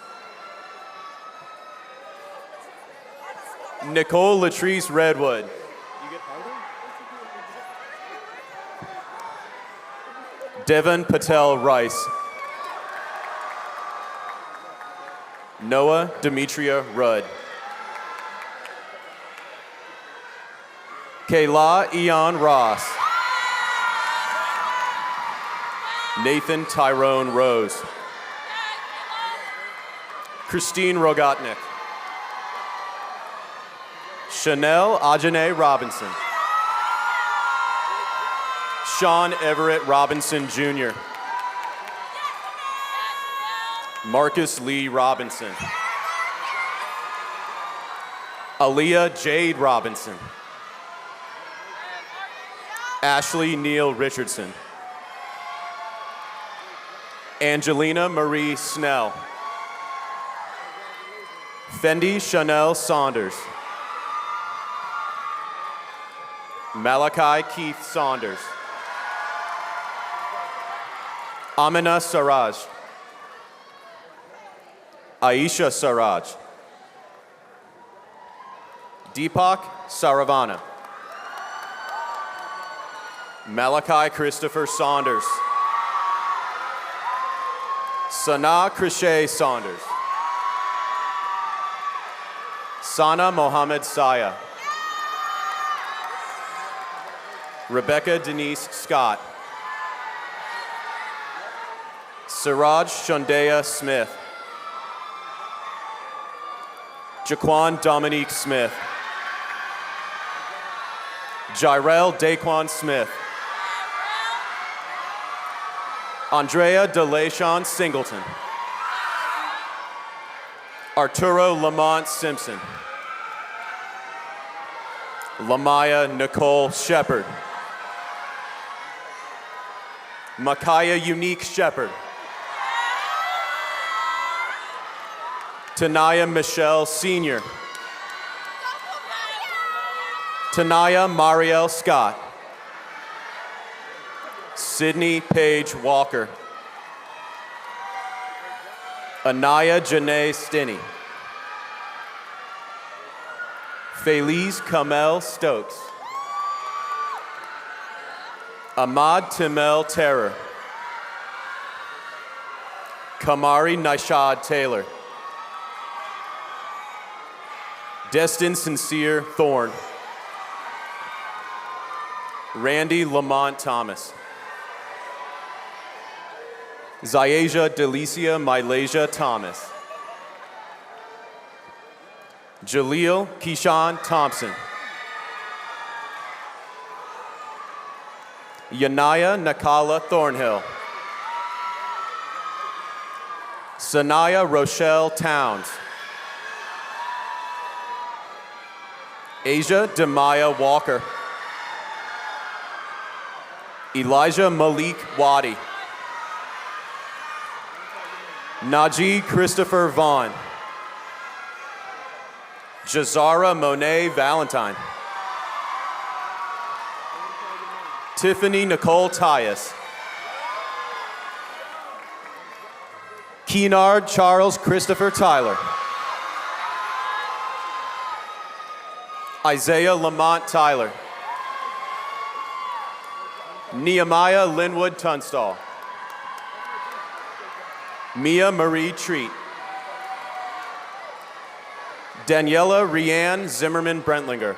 Nicole Latrice Redwood. Devon Patel Rice. Noah Demetria Rudd. Kayla Eon Ross. Nathan Tyrone Rose. Christine Rogatnik. Chanel Ajane Robinson. Sean Everett Robinson Jr. Marcus Lee Robinson. Aaliyah Jade Robinson. Ashley Neal Richardson. Angelina Marie Snell. Fendi Chanel Saunders. Malachi Keith Saunders. Amina Saraj. Aisha Saraj. Deepak Saravana. Malachi Christopher Saunders. Sana Krishay Saunders. Sana Mohammed Saya. Rebecca Denise Scott. Siraj Shundaya Smith. Jaquan Dominique Smith. Jirel Daquan Smith. Andrea DeLayshawn Singleton. Arturo Lamont Simpson. Lamaya Nicole Shepard. Makaya Unique Shepard. Tanaya Michelle Sr. Tanaya Marielle Scott. Sydney Paige Walker. Anaya Janae Stinney. Feliz Kamel Stokes. Ahmad Timel Terror. Kamari Nishad Taylor. Destin Sincere Thorne. Randy Lamont Thomas. Zayasia Delicia Milasia Thomas. Jaleel Keyshawn Thompson. Yanaya Nakala Thornhill. Sanaya Rochelle Towns. Asia Demaya Walker. Elijah Malik Wadi. Najee Christopher Vaughn. Jazara Monet Valentine. Tiffany Nicole Tyus. Keenard Charles Christopher Tyler. Isaiah Lamont Tyler. Nehemiah Linwood Tunstall. Mia Marie Treat. Daniela Rianne Zimmerman Brentlinger.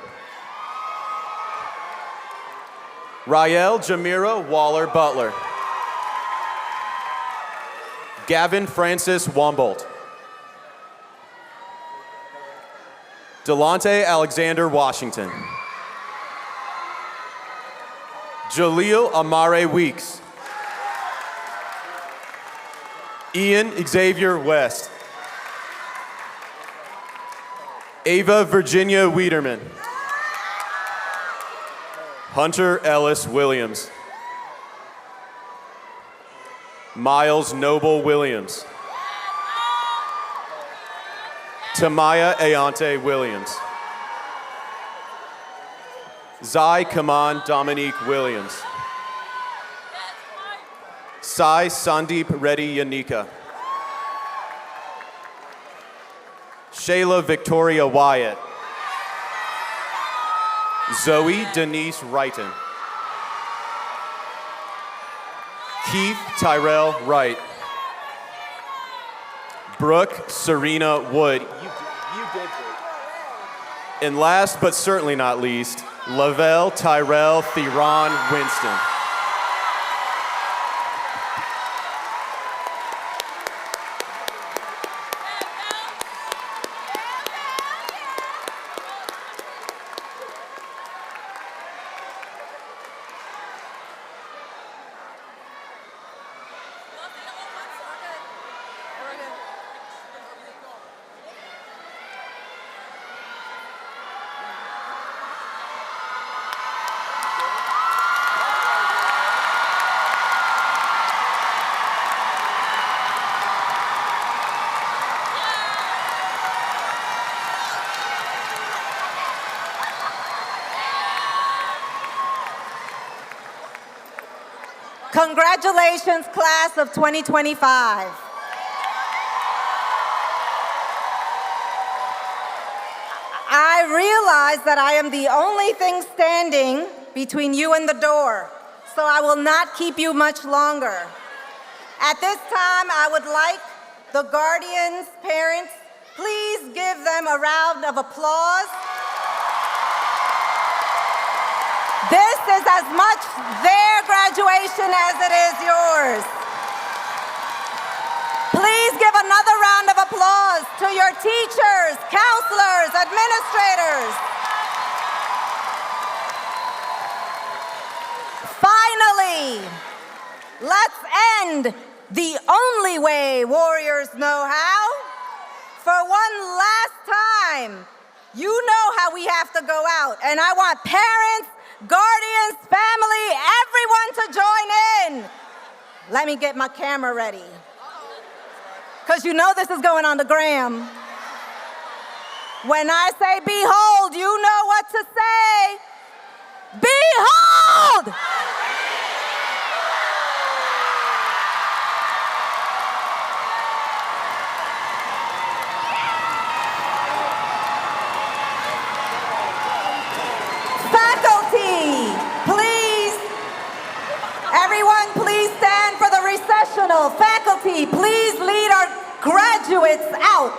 Rael Jamira Waller Butler. Gavin Francis Wombolt. Delonte Alexander Washington. Jaleel Amare Weeks. Ian Xavier West. Ava Virginia Wiederman. Hunter Ellis Williams. Miles Noble Williams. Tamaya Ayante Williams. Zai Kaman Dominique Williams. Sai Sandeep Reddy Yanika. Shayla Victoria Wyatt. Zoe Denise Wrighton. Keith Tyrell Wright. Brooke Serena Wood. You did great. And last but certainly not least, Lavelle Tyrell Theron Winston. Congratulations, class of 2025. I realize that I am the only thing standing between you and the door, so I will not keep you much longer. At this time, I would like the guardians, parents, please give them a round of applause. This is as much their graduation as it is yours. Please give another round of applause to your teachers, counselors, administrators. Finally, let's end the only way Warriors know how. For one last time, you know how we have to go out, and I want parents, guardians, family, everyone to join in. Let me get my camera ready. Because you know this is going on the gram. When I say behold, you know what to say. Behold! Everyone, please stand for the recessional. Faculty, please lead our graduates out.